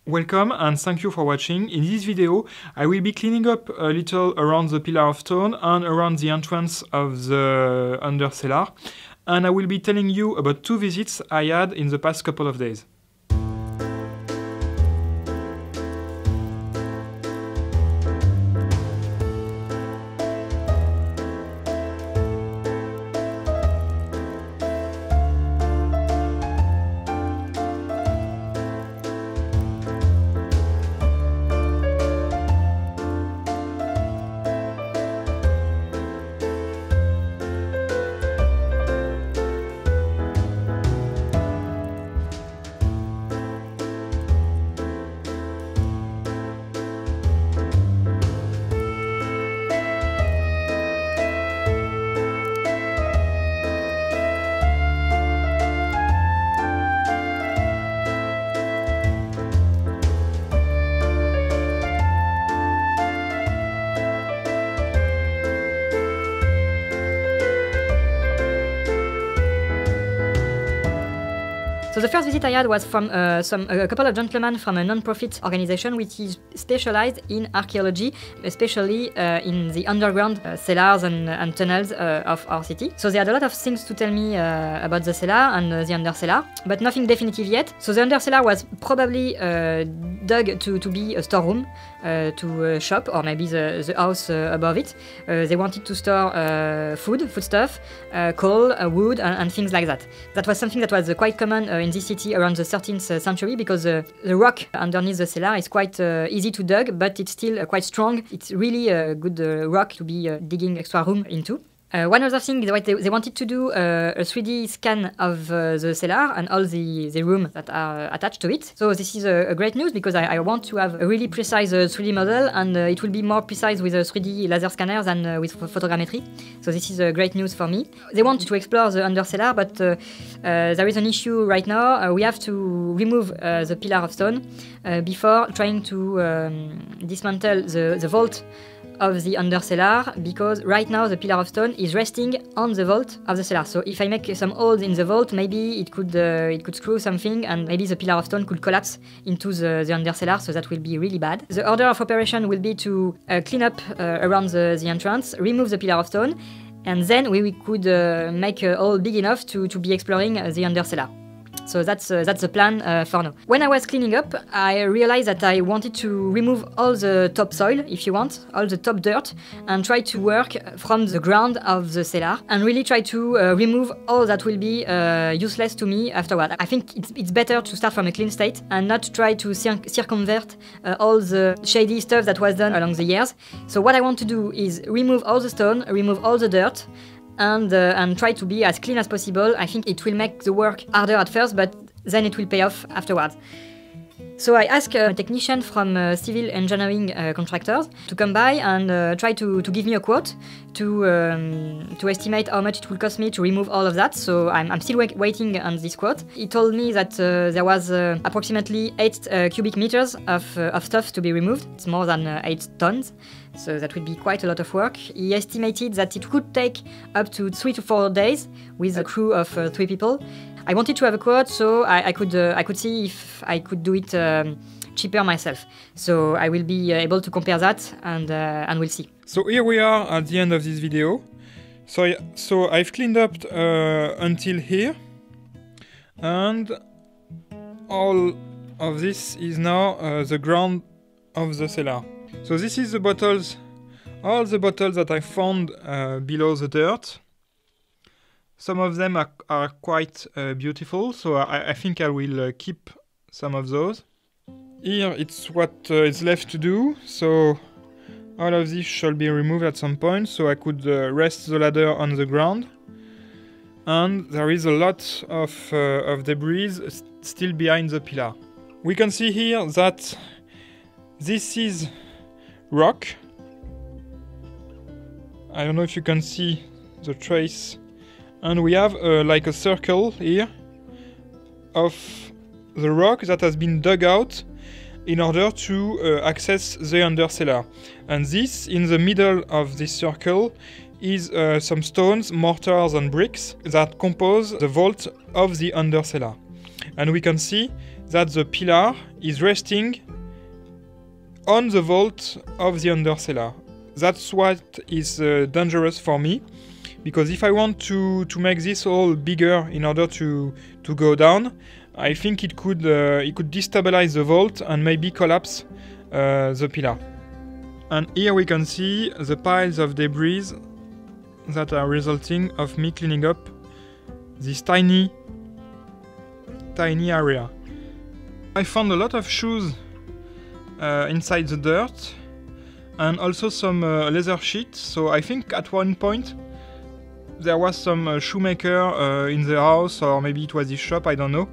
Welcome and thank you for watching. In this video, I will be cleaning up a little around the pillar of stone and around the entrance of the under cellar. And I will be telling you about 2 visits I had in the past couple of days. So the first visit I had was from a couple of gentlemen from a non-profit organization which is specialized in archaeology, especially in the underground cellars and tunnels of our city. So they had a lot of things to tell me about the cellar and the under cellar, but nothing definitive yet. So the under cellar was probably dug to be a storeroom, to shop, or maybe the house above it. They wanted to store foodstuff, coal, wood, and things like that. That was something that was quite common in this city around the 13th century, because the rock underneath the cellar is quite easy to dig, but it's still quite strong. It's really a good rock to be digging extra room into. One other thing is that they wanted to do a 3D scan of the cellar and all the rooms that are attached to it. So this is a great news, because I want to have a really precise 3D model, and it will be more precise with a 3D laser scanner than with photogrammetry. So this is great news for me. They want to explore the under cellar, but there is an issue right now. We have to remove the pillar of stone before trying to dismantle the vault of the under cellar, because right now the pillar of stone is resting on the vault of the cellar. So if I make some holes in the vault, maybe it could screw something, and maybe the pillar of stone could collapse into the under cellar, so that will be really bad. The order of operation will be to clean up around the entrance, remove the pillar of stone, and then we could make a hole big enough to be exploring the under cellar. So that's the plan for now. When I was cleaning up, I realized that I wanted to remove all the topsoil, if you want, all the top dirt, and try to work from the ground of the cellar, and really try to remove all that will be useless to me afterward. I think it's better to start from a clean state and not try to circumvert all the shady stuff that was done along the years. So what I want to do is remove all the stone, remove all the dirt, and try to be as clean as possible. I think it will make the work harder at first, but then it will pay off afterwards. So I asked a technician from civil engineering contractors to come by and try to give me a quote to estimate how much it will cost me to remove all of that. So I'm still waiting on this quote. He told me that there was approximately 8 cubic meters of stuff to be removed. It's more than 8 tons. So that would be quite a lot of work. He estimated that it could take up to 3 to 4 days with a crew of 3 people. I wanted to have a quote so I could see if I could do it cheaper myself. So I will be able to compare that, and we'll see. So here we are at the end of this video. So I've cleaned up until here, and all of this is now the ground of the cellar. So this is the bottles, all the bottles that I found below the dirt. Some of them are quite beautiful, so I think I will keep some of those. Here it's what is left to do, so all of this shall be removed at some point, so I could rest the ladder on the ground. And there is a lot of debris still behind the pillar. We can see here that this is rock. I don't know if you can see the trace. And we have like a circle here of the rock that has been dug out in order to access the under cellar. And this, in the middle of this circle, is some stones, mortars and bricks that compose the vault of the under cellar. And we can see that the pillar is resting on the vault of the undercellar. That's what is dangerous for me, because if I want to make this all bigger in order to go down, I think it could destabilize the vault and maybe collapse the pillar. And here we can see the piles of debris that are resulting of me cleaning up this tiny area. I found a lot of shoes inside the dirt, and also some leather sheet. So I think at one point there was some shoemaker in the house, or maybe it was his shop, I don't know.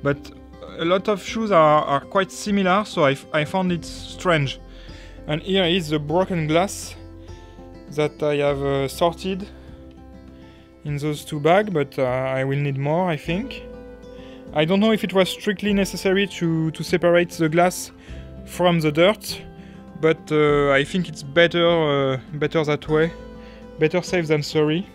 But a lot of shoes are quite similar, so I found it strange. And here is the broken glass that I have sorted in those two bags, but I will need more, I think. I don't know if it was strictly necessary to separate the glass from the dirt, but I think it's better that way. Better safe than sorry.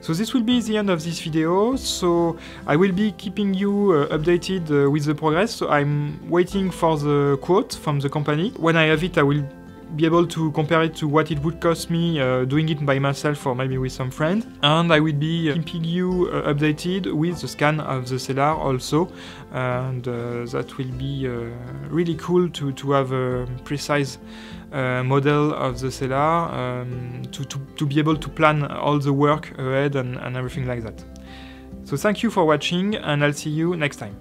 So this will be the end of this video, so I will be keeping you updated with the progress. So I'm waiting for the quote from the company. When I have it, I will be able to compare it to what it would cost me doing it by myself or maybe with some friend. And I will be keeping you updated with the scan of the cellar also. And that will be really cool to have a precise model of the cellar, to be able to plan all the work ahead and everything like that. So thank you for watching, and I'll see you next time.